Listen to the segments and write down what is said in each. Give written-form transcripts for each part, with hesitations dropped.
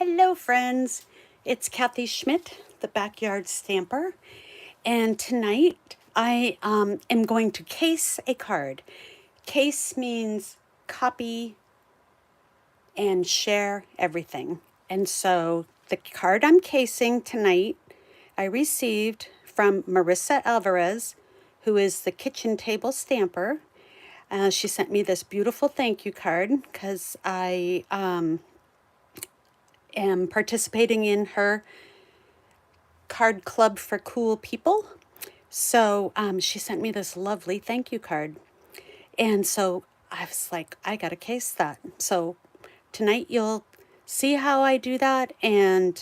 Hello friends, it's Kathy Schmitt, the Backyard Stamper, and tonight I am going to case a card. Case means copy and share everything. And so the card I'm casing tonight I received from Marisa Alvarez, who is the kitchen table stamper. She sent me this beautiful thank you card because I am participating in her card club for cool people. So she sent me this lovely thank you card. And so I was like, I got to case that. So tonight you'll see how I do that and,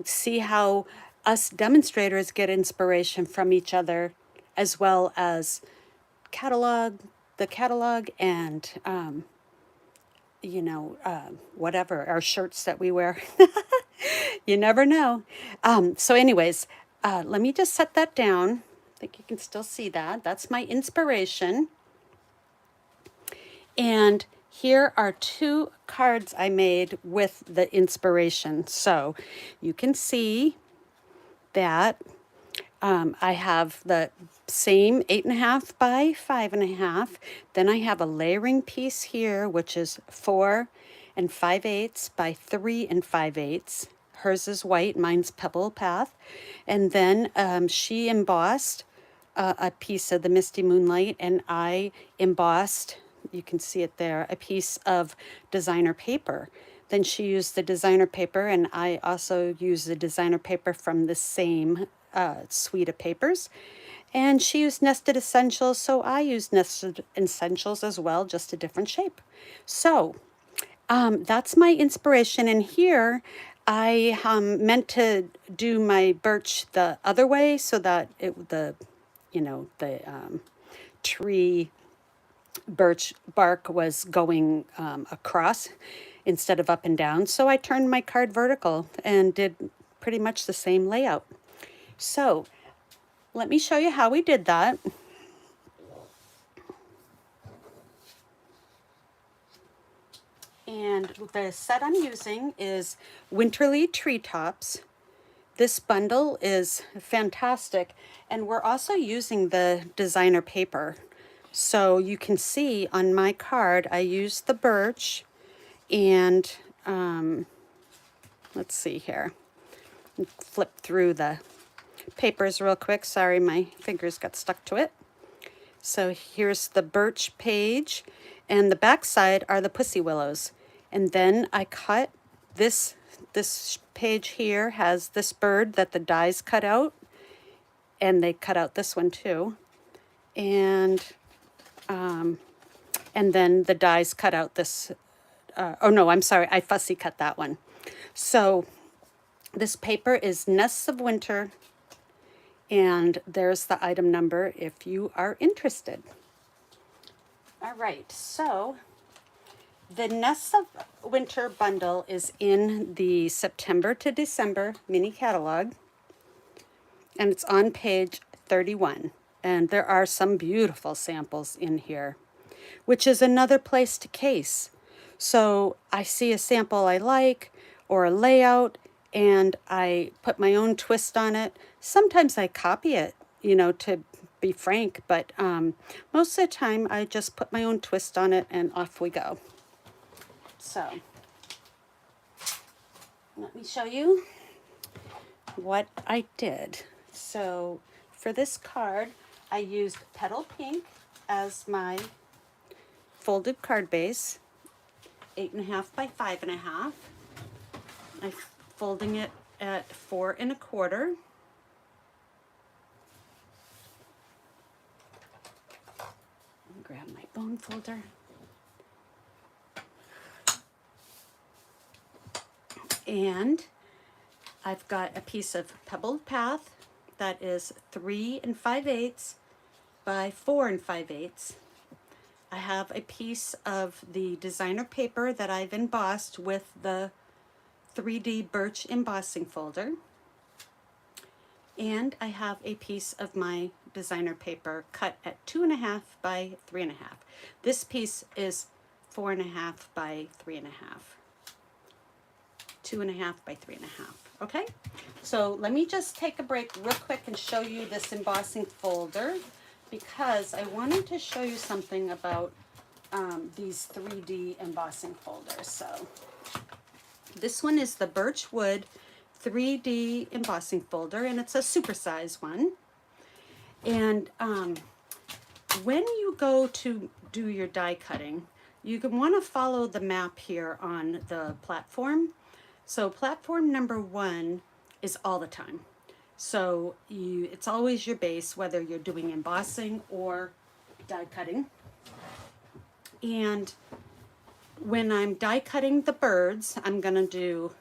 see how us demonstrators get inspiration from each other as well as the catalog and, whatever, our shirts that we wear. You never know. So anyways, let me just set that down. I think you can still see that. That's my inspiration. And here are two cards I made with the inspiration. So you can see that I have the same 8.5 by 5.5. Then I have a layering piece here, which is 4 5/8 by 3 5/8. Hers is white, mine's Pebble Path. And then she embossed a piece of the Misty Moonlight, and I embossed, you can see it there, a piece of designer paper. Then she used the designer paper, and I also used the designer paper from the same suite of papers. And she used nested essentials, so I used nested essentials as well, just a different shape. So that's my inspiration. And here I meant to do my birch the other way so that the tree birch bark was going across instead of up and down. So I turned my card vertical and did pretty much the same layout. So let me show you how we did that. And the set I'm using is Winterly Treetops. This bundle is fantastic. And we're also using the designer paper. So you can see on my card, I used the birch and let's see here. Flip through the papers real quick. Sorry, my fingers got stuck to it. So here's the birch page, and the back side are the pussy willows. And then I cut this page here has this bird that the dies cut out, and they cut out this one too. And then the dies cut out this, oh no, I'm sorry, I fussy cut that one. So this paper is Nests of Winter, and there's the item number if you are interested. All right, so the Nests of Winter bundle is in the September to December mini catalog, and it's on page 31. And there are some beautiful samples in here, which is another place to case. So I see a sample I like or a layout, and I put my own twist on it. Sometimes I copy it, to be frank, but most of the time I just put my own twist on it and off we go. So let me show you what I did. So for this card, I used Petal Pink as my folded card base, 8.5 by 5.5. I'm folding it at 4 1/4. Grab my bone folder. And I've got a piece of Pebbled Path that is 3 5/8 by 4 5/8. I have a piece of the designer paper that I've embossed with the 3D birch embossing folder. And I have a piece of my designer paper cut at 2.5 by 3.5. This piece is 4.5 by 3.5. 2.5 by 3.5. Okay, so let me just take a break real quick and show you this embossing folder, because I wanted to show you something about these 3D embossing folders. So this one is the Birchwood 3D embossing folder, and it's a supersize one. And when you go to do your die cutting, you can want to follow the map here on the platform. So platform number 1 is all the time. So it's always your base, whether you're doing embossing or die cutting. And when I'm die cutting the birds, I'm gonna do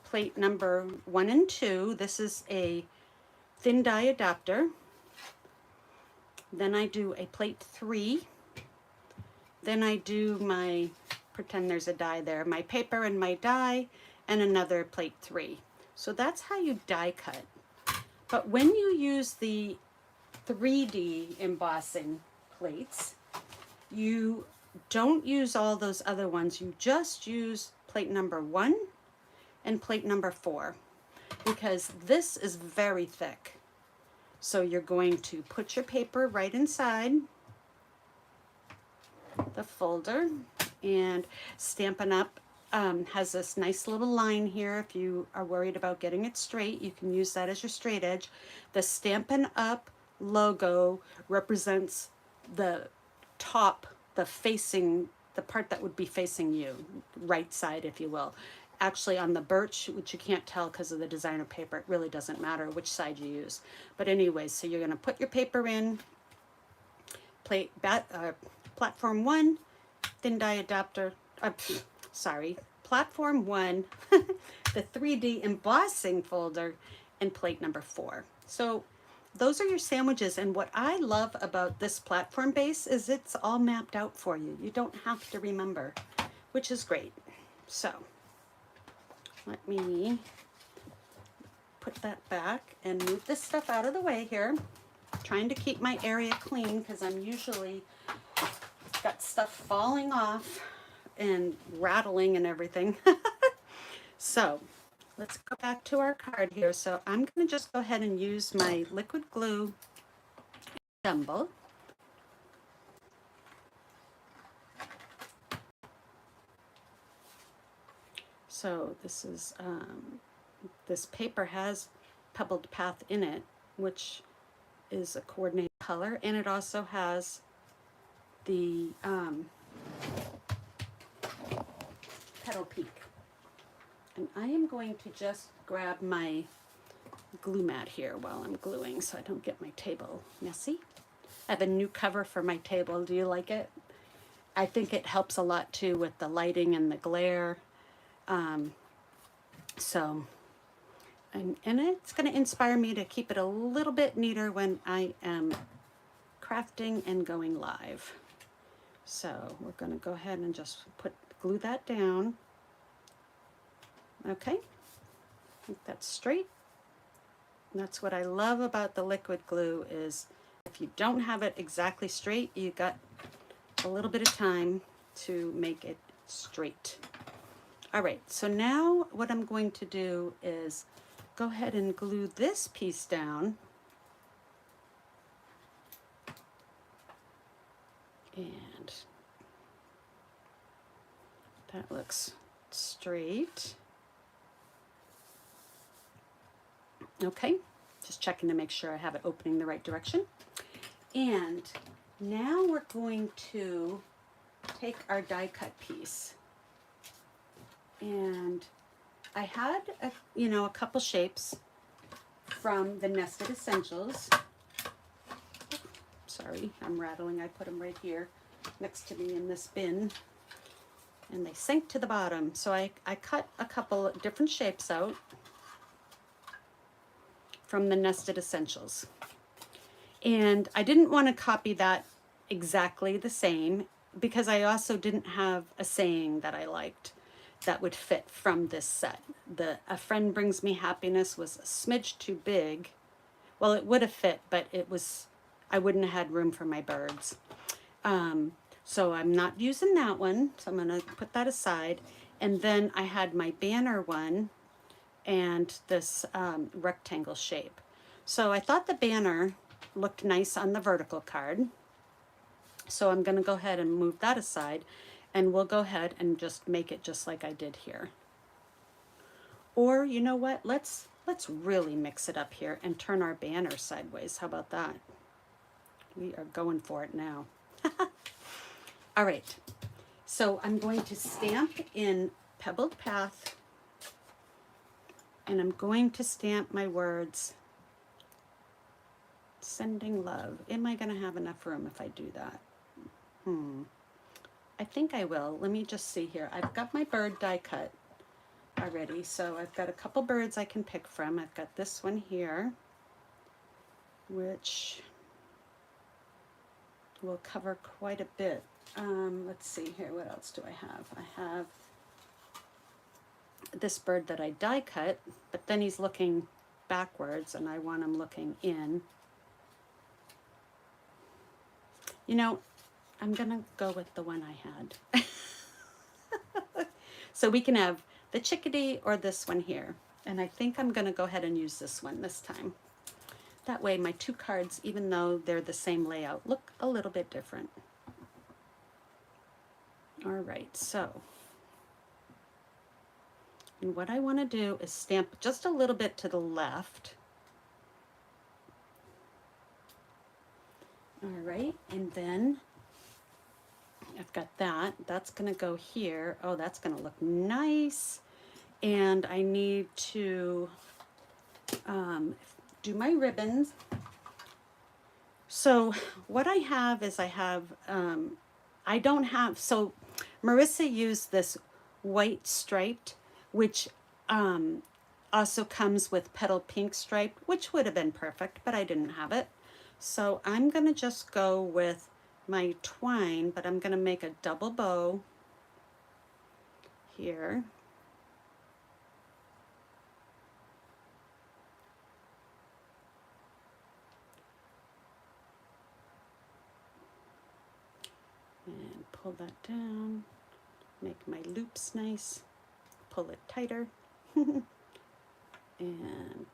plate number 1 and 2. This is a thin die adapter. Then I do a plate 3. Then I do my, pretend there's a die there, my paper and my die, and another plate 3. So that's how you die cut. But when you use the 3D embossing plates, you don't use all those other ones. You just use plate number 1 and plate number 4, because this is very thick. So you're going to put your paper right inside the folder, and Stampin' Up! Has this nice little line here. If you are worried about getting it straight, you can use that as your straight edge. The Stampin' Up! Logo represents the top, the part that would be facing you, right side, if you will. Actually, on the birch, which you can't tell because of the designer paper, it really doesn't matter which side you use. But anyways, so you're going to put your paper in, platform 1, thin die adapter, platform 1, the 3D embossing folder, and plate number 4. So those are your sandwiches, and what I love about this platform base is it's all mapped out for you. You don't have to remember, which is great. So let me put that back and move this stuff out of the way here. Trying to keep my area clean because I'm usually got stuff falling off and rattling and everything. So let's go back to our card here. So I'm going to just go ahead and use my liquid glue jumble. So this is this paper has Pebbled Path in it, which is a coordinated color, and it also has the Petal Peak. And I am going to just grab my glue mat here while I'm gluing so I don't get my table messy. I have a new cover for my table. Do you like it? I think it helps a lot too with the lighting and the glare. And it's going to inspire me to keep it a little bit neater when I am crafting and going live. So we're going to go ahead and just glue that down. Okay, I think that's straight. And that's what I love about the liquid glue is if you don't have it exactly straight, you got a little bit of time to make it straight. All right, so now what I'm going to do is go ahead and glue this piece down. And that looks straight. Okay, just checking to make sure I have it opening the right direction. And now we're going to take our die cut piece. And I had a couple shapes from the Nested Essentials. Sorry, I'm rattling. I put them right here next to me in this bin, and they sink to the bottom. So I cut a couple of different shapes out from the Nested Essentials. And I didn't want to copy that exactly the same because I also didn't have a saying that I liked that would fit from this set. A Friend Brings Me Happiness was a smidge too big. Well, it would have fit, but I wouldn't have had room for my birds. So I'm not using that one, so I'm gonna put that aside. And then I had my banner one and this rectangle shape. So I thought the banner looked nice on the vertical card. So I'm gonna go ahead and move that aside, and we'll go ahead and just make it just like I did here. Or you know what, let's really mix it up here and turn our banner sideways. How about that? We are going for it now. All right, so I'm going to stamp in Pebbled Path, and I'm going to stamp my words, sending love. Am I gonna have enough room if I do that? I think I will. Let me just see here. I've got my bird die cut already, so I've got a couple birds I can pick from. I've got this one here, which will cover quite a bit. Let's see here, what else do I have? I have this bird that I die cut, but then he's looking backwards and I want him looking in. You know, I'm gonna go with the one I had. So we can have the chickadee or this one here. And I think I'm gonna go ahead and use this one this time. That way my two cards, even though they're the same layout, look a little bit different. All right, so. And what I wanna do is stamp just a little bit to the left. All right, and then I've got that. That's gonna go here. Oh, that's gonna look nice. And I need to do my ribbons. So what I have is I don't have, so Marisa used this white striped, which also comes with petal pink striped, which would have been perfect, but I didn't have it. So I'm gonna just go with my twine, but I'm gonna make a double bow here. And pull that down, make my loops nice, pull it tighter, and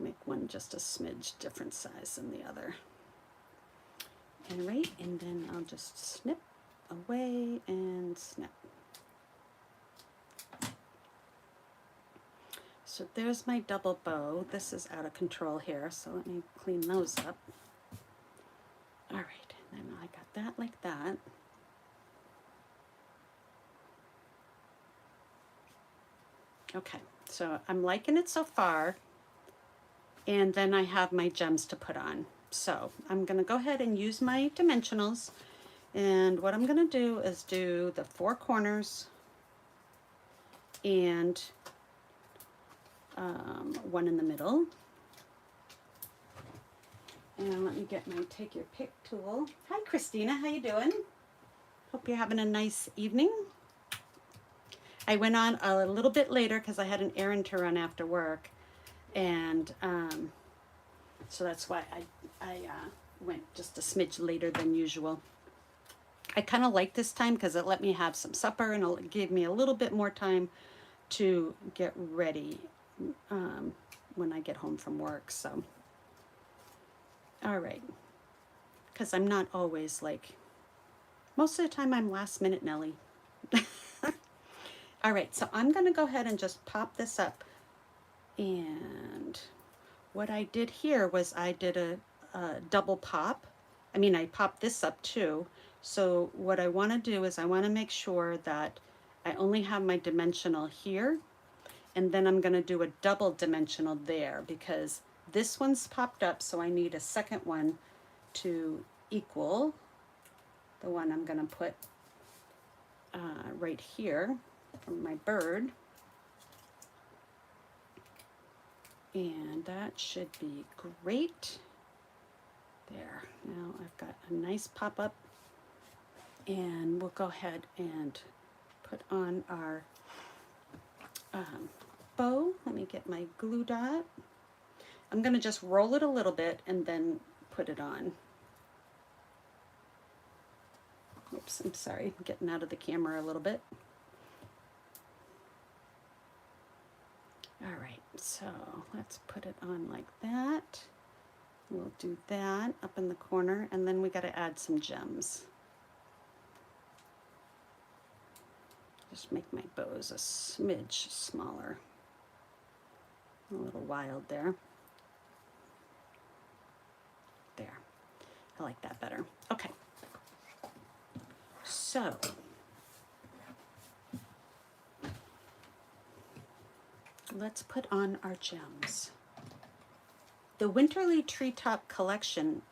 make one just a smidge different size than the other. And right, and then I'll just snip away and snip. So there's my double bow. This is out of control here, so let me clean those up. All right, and then I got that like that. Okay, so I'm liking it so far. And then I have my gems to put on. So I'm gonna go ahead and use my dimensionals. And what I'm gonna do is do the 4 corners and one in the middle. And let me get my take your pick tool. Hi Christina, how you doing? Hope you're having a nice evening. I went on a little bit later because I had an errand to run after work. And so that's why I went just a smidge later than usual. I kind of like this time because it let me have some supper and it gave me a little bit more time to get ready when I get home from work. So, all right, because I'm not always like, most of the time I'm last minute Nelly. All right, so I'm gonna go ahead and just pop this up. And what I did here was I did a double pop. I mean, I popped this up too. So what I want to do is I want to make sure that I only have my dimensional here, and then I'm going to do a double dimensional there because this one's popped up, so I need a second one to equal the one I'm going to put right here from my bird. And that should be great. There, now I've got a nice pop-up, and we'll go ahead and put on our bow. Let me get my glue dot. I'm gonna just roll it a little bit and then put it on. Oops, I'm sorry, I'm getting out of the camera a little bit. All right, so let's put it on like that. We'll do that up in the corner, and then we got to add some gems. Just make my bows a smidge smaller. A little wild there. There. I like that better. Okay. So let's put on our gems. The Winterly Treetop Collection,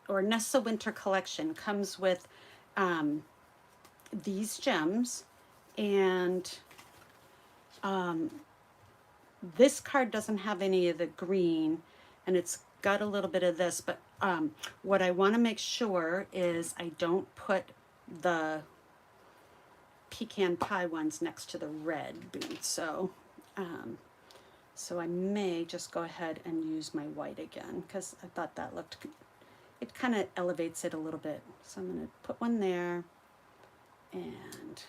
or Nessa Winter Collection, comes with these gems, and this card doesn't have any of the green, and it's got a little bit of this, but what I want to make sure is I don't put the pecan pie ones next to the red beads. So so I may just go ahead and use my white again, because I thought that looked, it kind of elevates it a little bit. So I'm going to put one there, and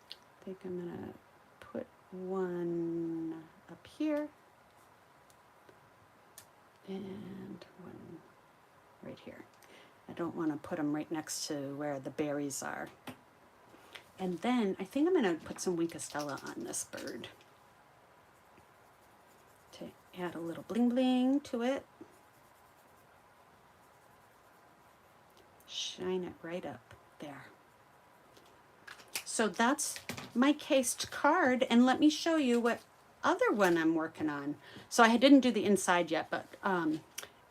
I think I'm going to put one up here, and one right here. I don't want to put them right next to where the berries are. And then I think I'm going to put some Wink Stella on this bird to add a little bling bling to it. Shine it right up there. So that's my cased card, and let me show you what other one I'm working on. So I didn't do the inside yet, but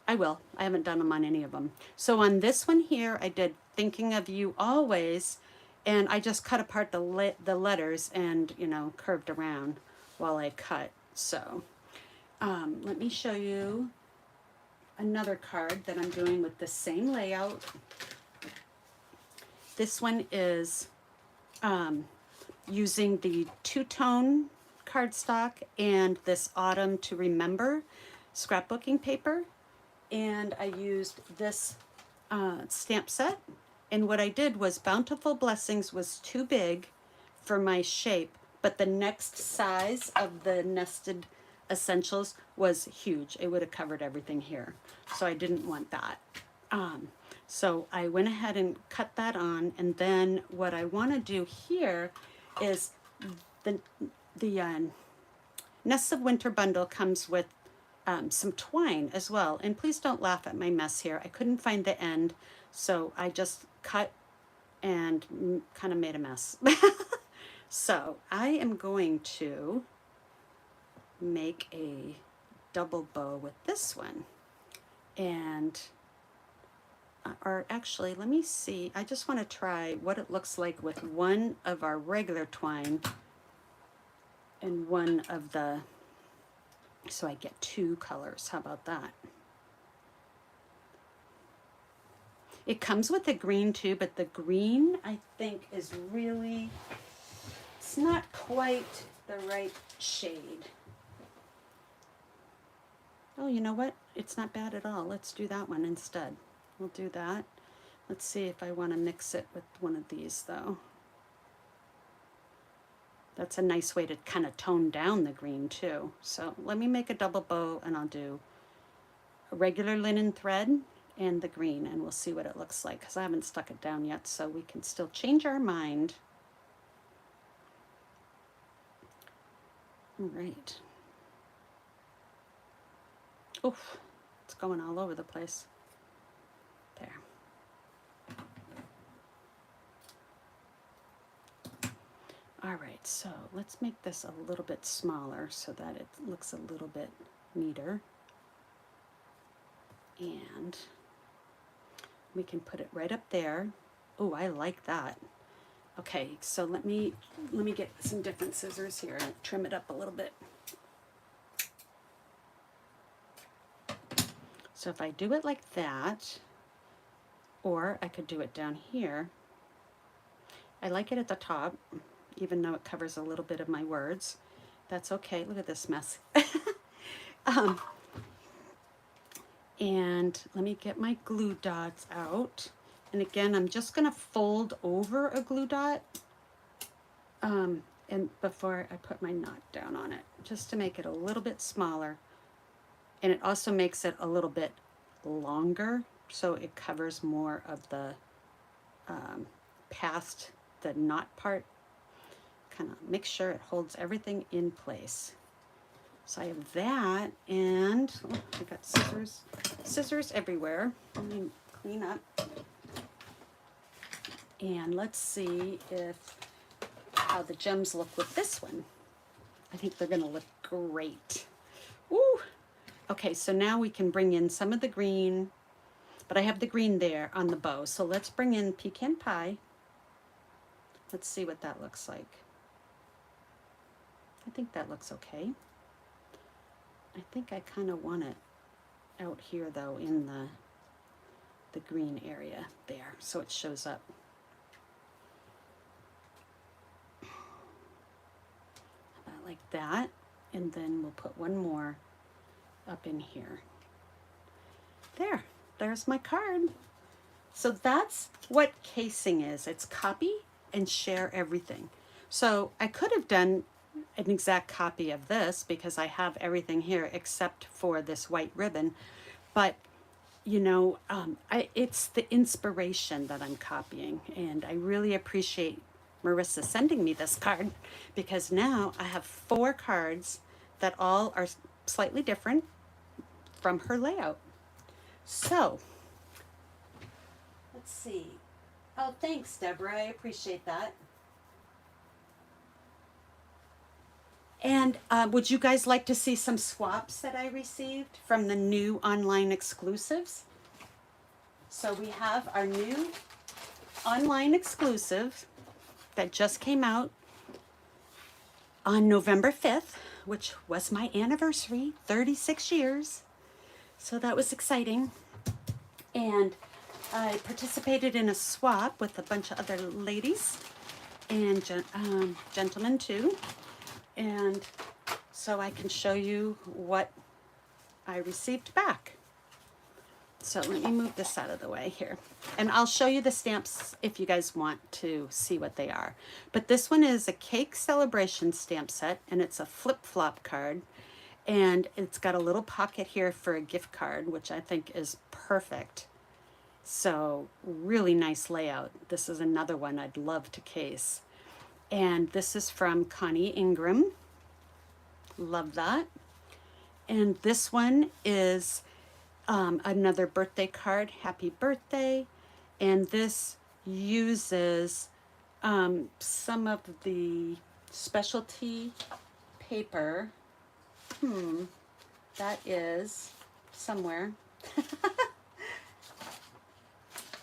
I will. I haven't done them on any of them. So on this one here, I did Thinking of You Always, and I just cut apart the letters and, you know, curved around while I cut. So let me show you another card that I'm doing with the same layout. This one is using the two-tone cardstock and this Autumn to Remember scrapbooking paper. And I used this stamp set. And what I did was Bountiful Blessings was too big for my shape, but the next size of the nested essentials was huge. It would have covered everything here. So I didn't want that. So I went ahead and cut that on, and then what I want to do here is the Nests of Winter bundle comes with some twine as well. And please don't laugh at my mess here. I couldn't find the end, so I just cut and kind of made a mess. So I am going to make a double bow with this one. And or actually, let me see. I just want to try what it looks like with one of our regular twine and one of the, so I get two colors. How about that? It comes with the green too, but the green I think is really, it's not quite the right shade. Oh, you know what? It's not bad at all. Let's do that one instead. We'll do that. Let's see if I want to mix it with one of these though. That's a nice way to kind of tone down the green too. So let me make a double bow, and I'll do a regular linen thread and the green, and we'll see what it looks like, because I haven't stuck it down yet, so we can still change our mind. All right. Oof, it's going all over the place. There. All right, so let's make this a little bit smaller so that it looks a little bit neater. And we can put it right up there. Oh, I like that. Okay, so let me get some different scissors here and trim it up a little bit. So if I do it like that, or I could do it down here. I like it at the top, even though it covers a little bit of my words. That's okay. Look at this mess. And let me get my glue dots out. And again, I'm just going to fold over a glue dot. And before I put my knot down on it, just to make it a little bit smaller. And it also makes it a little bit longer, so it covers more of the past the knot part. Kind of make sure it holds everything in place. So I have that, and oh, I got scissors everywhere. Let me clean up. And let's see how the gems look with this one. I think they're gonna look great. Woo! Okay, so now we can bring in some of the green, but I have the green there on the bow. So let's bring in pecan pie. Let's see what that looks like. I think that looks okay. I think I kind of want it out here though in the green area there, so it shows up. About like that, and then we'll put one more up in here. There's my card. So that's what casing is. It's copy and share everything. So I could have done an exact copy of this because I have everything here except for this white ribbon, but you know, it's the inspiration that I'm copying, and I really appreciate Marisa sending me this card because now I have 4 cards that all are slightly different from her layout. So let's see. Oh, thanks, Deborah. I appreciate that. And would you guys like to see some swaps that I received from the new online exclusives? So we have our new online exclusive that just came out on November 5th, which was my anniversary, 36 years. So that was exciting. And I participated in a swap with a bunch of other ladies and gentlemen too. And so I can show you what I received back. So let me move this out of the way here. And I'll show you the stamps if you guys want to see what they are. But this one is a cake celebration stamp set, and it's a flip-flop card. And it's got a little pocket here for a gift card, which I think is perfect. So really nice layout. This is another one I'd love to case. And this is from Connie Ingram. Love that. And this one is another birthday card, happy birthday. And this uses some of the specialty paper. That is somewhere.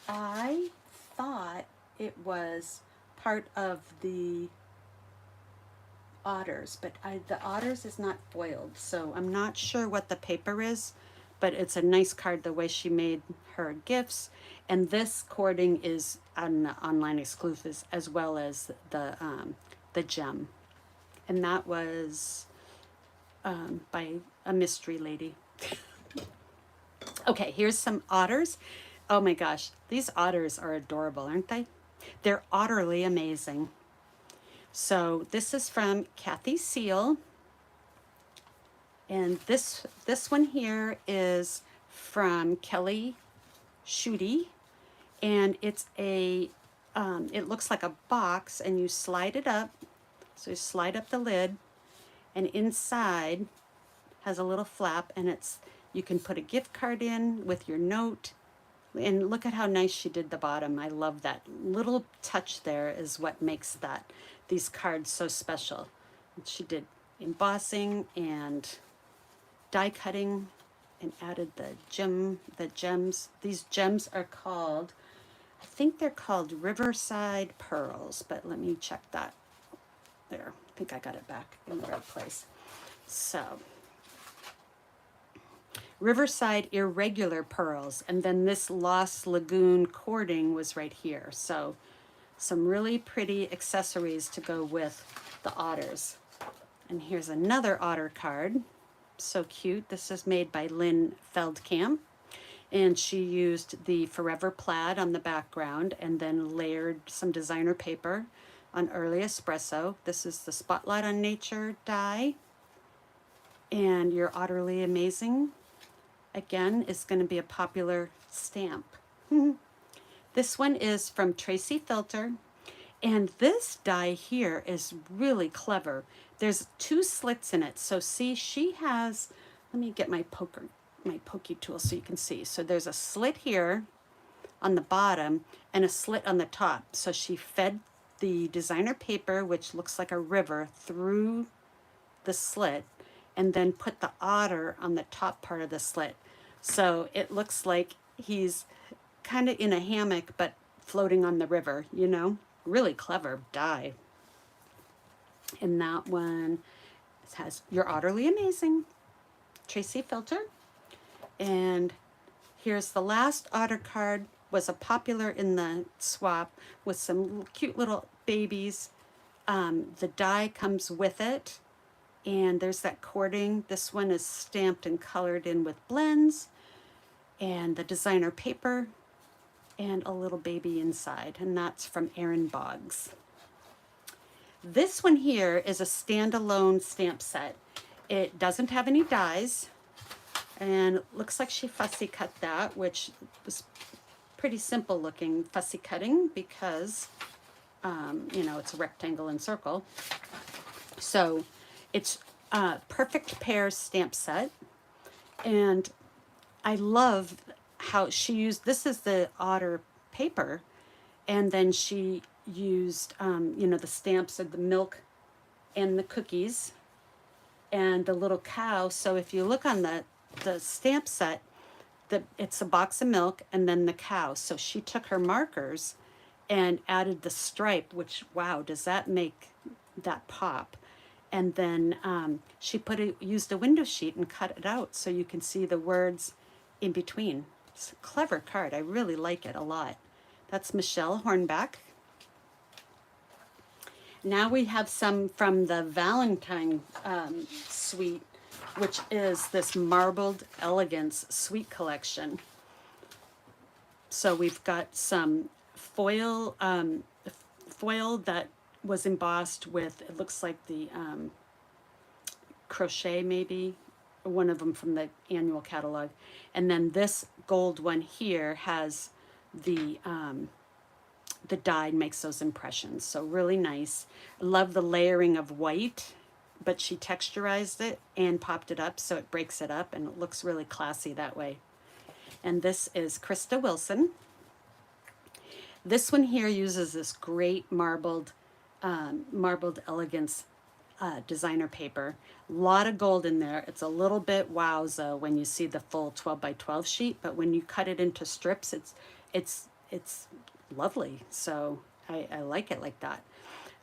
I thought it was part of the otters, but the otters is not foiled, so I'm not sure what the paper is, but it's a nice card the way she made her gifts. And this cording is on the online exclusives as well as the gem, and that was by a mystery lady. Okay, here's some otters. Oh my gosh, these otters are adorable, aren't they? They're utterly amazing. So this is from Kathy Seal. And this one here is from Kelly Schutte. And it's a, it looks like a box, and you slide it up. So you slide up the lid, and inside has a little flap, and you can put a gift card in with your note. And look at how nice she did the bottom. I love that little touch there is what makes these cards so special. She did embossing and die cutting and added the gems. These gems are called, I think they're called Riverside Pearls, but let me check that. There, I think I got it back in the right place. So Riverside Irregular Pearls, and then this Lost Lagoon cording was right here. So some really pretty accessories to go with the otters. And here's another otter card. So cute. This is made by Lynn Feldkamp, and she used the Forever Plaid on the background and then layered some designer paper on Early Espresso. This is the Spotlight on Nature die. And You're Utterly Amazing, again, is going to be a popular stamp. This one is from Tracy Filter. And this die here is really clever. There's 2 slits in it. So see, she has, let me get my pokey tool so you can see. So there's a slit here on the bottom and a slit on the top. So she fed the designer paper, which looks like a river, through the slit and then put the otter on the top part of the slit. So it looks like he's kind of in a hammock, but floating on the river, you know? Really clever die. And that one has You're Utterly Amazing, Tracy Filter. And here's the last otter card, was a popular in the swap with some cute little babies. The die comes with it, and there's that cording. This one is stamped and colored in with blends, and the designer paper, and a little baby inside, and that's from Erin Boggs. This one here is a standalone stamp set. It doesn't have any dies, and it looks like she fussy cut that, which was pretty simple looking fussy cutting because, you know, it's a rectangle and circle. So it's a perfect pairs stamp set, and I love how she used, this is the otter paper, and then she used, you know, the stamps of the milk and the cookies and the little cow. So if you look on the stamp set, it's a box of milk and then the cow. So she took her markers and added the stripe, which, wow, does that make that pop? And then she used a window sheet and cut it out so you can see the words in between. It's a clever card. I really like it a lot. That's Michelle Hornback. Now we have some from the Valentine suite, which is this Marbled Elegance suite collection. So we've got some foil that was embossed with, it looks like the crochet maybe, one of them from the annual catalog. And then this gold one here has the die makes those impressions. So really nice. I love the layering of white, but she texturized it and popped it up so it breaks it up and it looks really classy that way. And this is Krista Wilson. This one here uses this great marbled elegance designer paper. A lot of gold in there. It's a little bit wowza when you see the full 12 by 12 sheet, but when you cut it into strips, it's lovely. So I like it like that.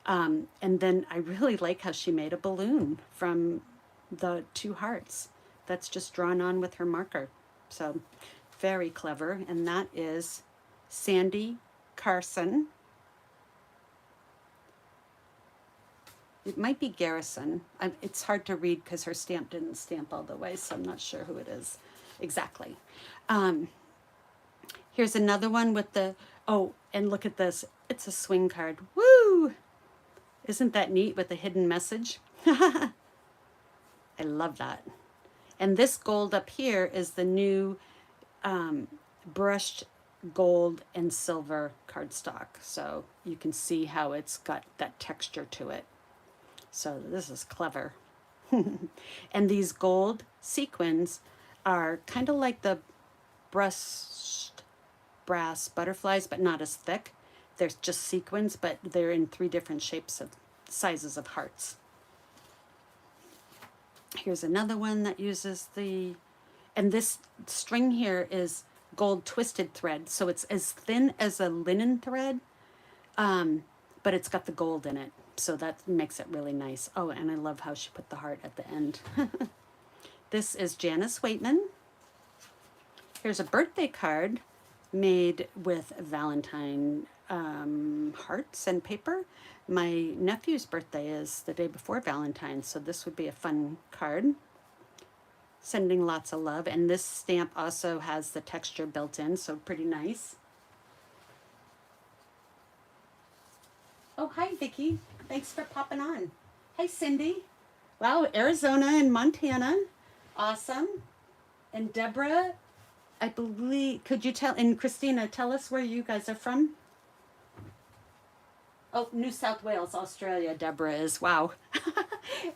And then I really like how she made a balloon from the 2 hearts that's just drawn on with her marker. So very clever. And that is Sandy Carson. It might be Garrison. It's hard to read because her stamp didn't stamp all the way, so I'm not sure who it is exactly. Here's another one with the, oh, and look at this. It's a swing card. Woo! Isn't that neat with the hidden message? I love that. And this gold up here is the new brushed gold and silver cardstock. So you can see how it's got that texture to it. So this is clever. And these gold sequins are kind of like the brushed brass butterflies, but not as thick. They're just sequins, but they're in 3 different shapes of sizes of hearts. Here's another one that uses the, and this string here is gold twisted thread. So it's as thin as a linen thread, but it's got the gold in it. So that makes it really nice. Oh, and I love how she put the heart at the end. This is Janice Waitman. Here's a birthday card made with Valentine hearts and paper. My nephew's birthday is the day before Valentine's, so this would be a fun card. Sending lots of love. And this stamp also has the texture built in, so pretty nice. Oh, hi, Vicki. Thanks for popping on. Hi, Cindy. Wow, Arizona and Montana. Awesome. And Deborah, I believe, could you tell, and Christina, tell us where you guys are from? Oh, New South Wales, Australia, Deborah is. Wow.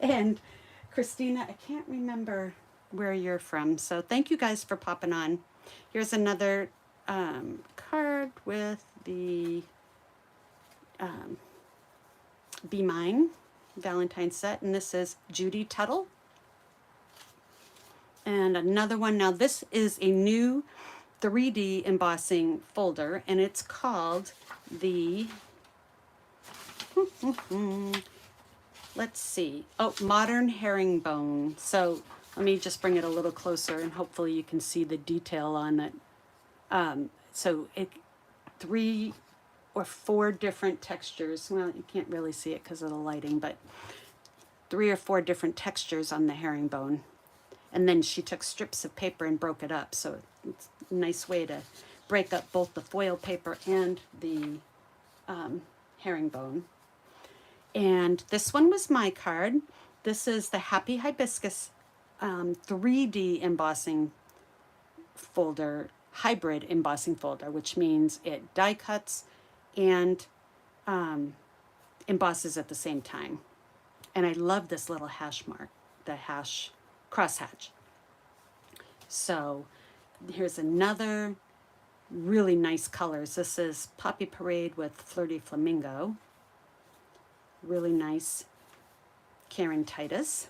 And Christina, I can't remember where you're from. So thank you guys for popping on. Here's another card with the Be Mine Valentine set. And this is Judy Tuttle. And another one. Now this is a new 3D embossing folder, and it's called the, let's see, oh, Modern Herringbone. So let me just bring it a little closer and hopefully you can see the detail on it. So it, 3 or 4 different textures. Well, you can't really see it because of the lighting, but 3 or 4 different textures on the herringbone. And then she took strips of paper and broke it up. So it's a nice way to break up both the foil paper and the herringbone. And this one was my card. This is the Happy Hibiscus 3D embossing folder, hybrid embossing folder, which means it die cuts and embosses at the same time. And I love this little hash mark, the hash crosshatch. So here's another really nice colors. This is Poppy Parade with Flirty Flamingo. Really nice Karen Titus.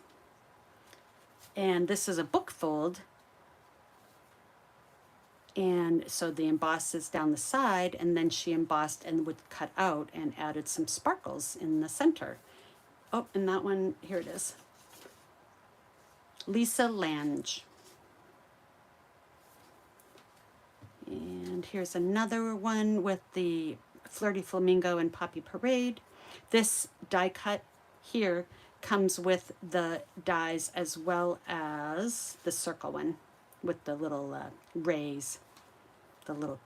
And this is a book fold. And so the emboss is down the side, and then she embossed and would cut out and added some sparkles in the center. Oh, and that one, here it is. Lisa Lange. And here's another one with the Flirty Flamingo and Poppy Parade. This die cut here comes with the dies as well as the circle one with the little rays, the little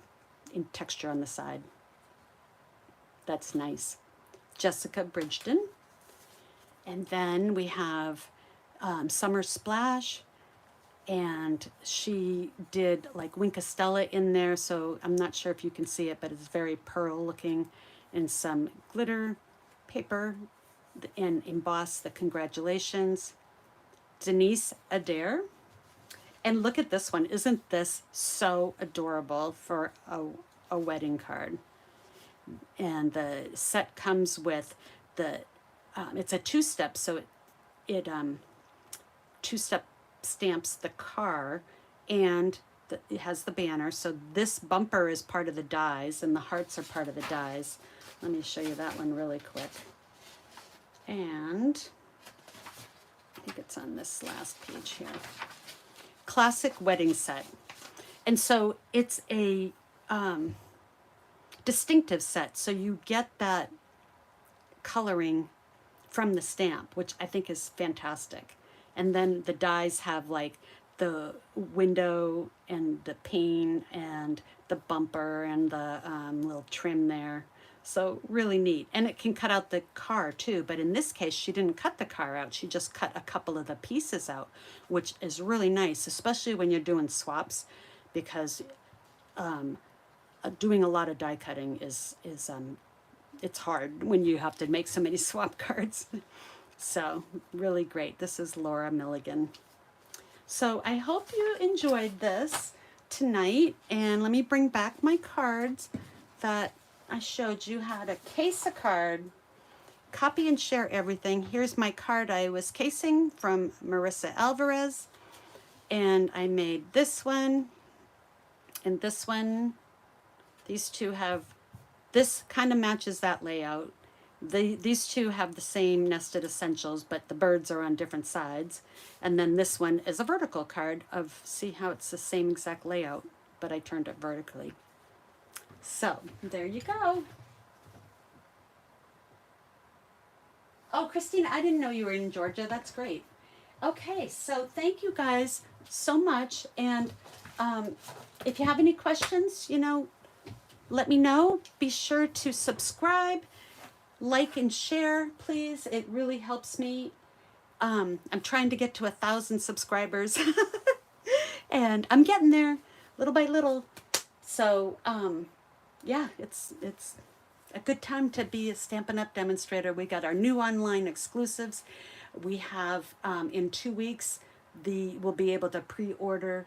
texture on the side. That's nice. Jessica Bridgeton. And then we have Summer Splash, and she did like Winkastella in there, so I'm not sure if you can see it, but it's very pearl looking, and some glitter paper and emboss the congratulations. Denise Adair. And look at this one. Isn't this so adorable for a wedding card? And the set comes with the, it's a 2-step, so it 2-step stamps the car, and it has the banner. So this bumper is part of the dies, and the hearts are part of the dies. Let me show you that one really quick. And I think it's on this last page here. Classic wedding set. And so it's a distinctive set. So you get that coloring from the stamp, which I think is fantastic. And then the dies have like the window and the pane and the bumper and the little trim there. So really neat. And it can cut out the car too, but in this case she didn't cut the car out, she just cut a couple of the pieces out, which is really nice, especially when you're doing swaps, because doing a lot of die cutting is it's hard when you have to make so many swap cards. So really great. This is Laura Milligan. So I hope you enjoyed this tonight, and let me bring back my cards that I showed you how to case a card. Copy and share everything. Here's my card I was casing from Marisa Alvarez, and I made this one and this one. These two have, this kind of matches that layout. These two have the same nested essentials, but the birds are on different sides. And then this one is a vertical card of, see how it's the same exact layout, but I turned it vertically. So there you go. Oh, Christina, I didn't know you were in Georgia. That's great. Okay, so thank you guys so much. And if you have any questions, let me know. Be sure to subscribe. like and share, please. It really helps me. I'm trying to get to 1,000 subscribers, and I'm getting there little by little. So yeah, it's a good time to be a Stampin' Up! Demonstrator. We got our new online exclusives. We have in 2 weeks we'll be able to pre-order,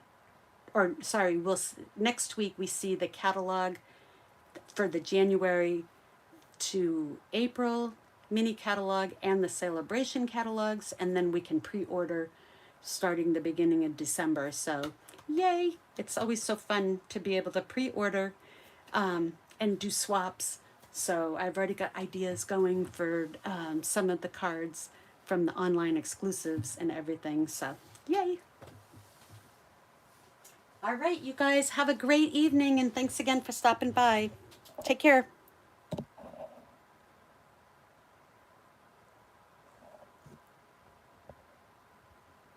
or sorry, next week we see the catalog for the January to April mini catalog and the celebration catalogs, and then we can pre-order starting the beginning of December. So yay, it's always so fun to be able to pre-order and do swaps. So I've already got ideas going for some of the cards from the online exclusives and everything. So yay. All right, you guys have a great evening, and thanks again for stopping by. Take care.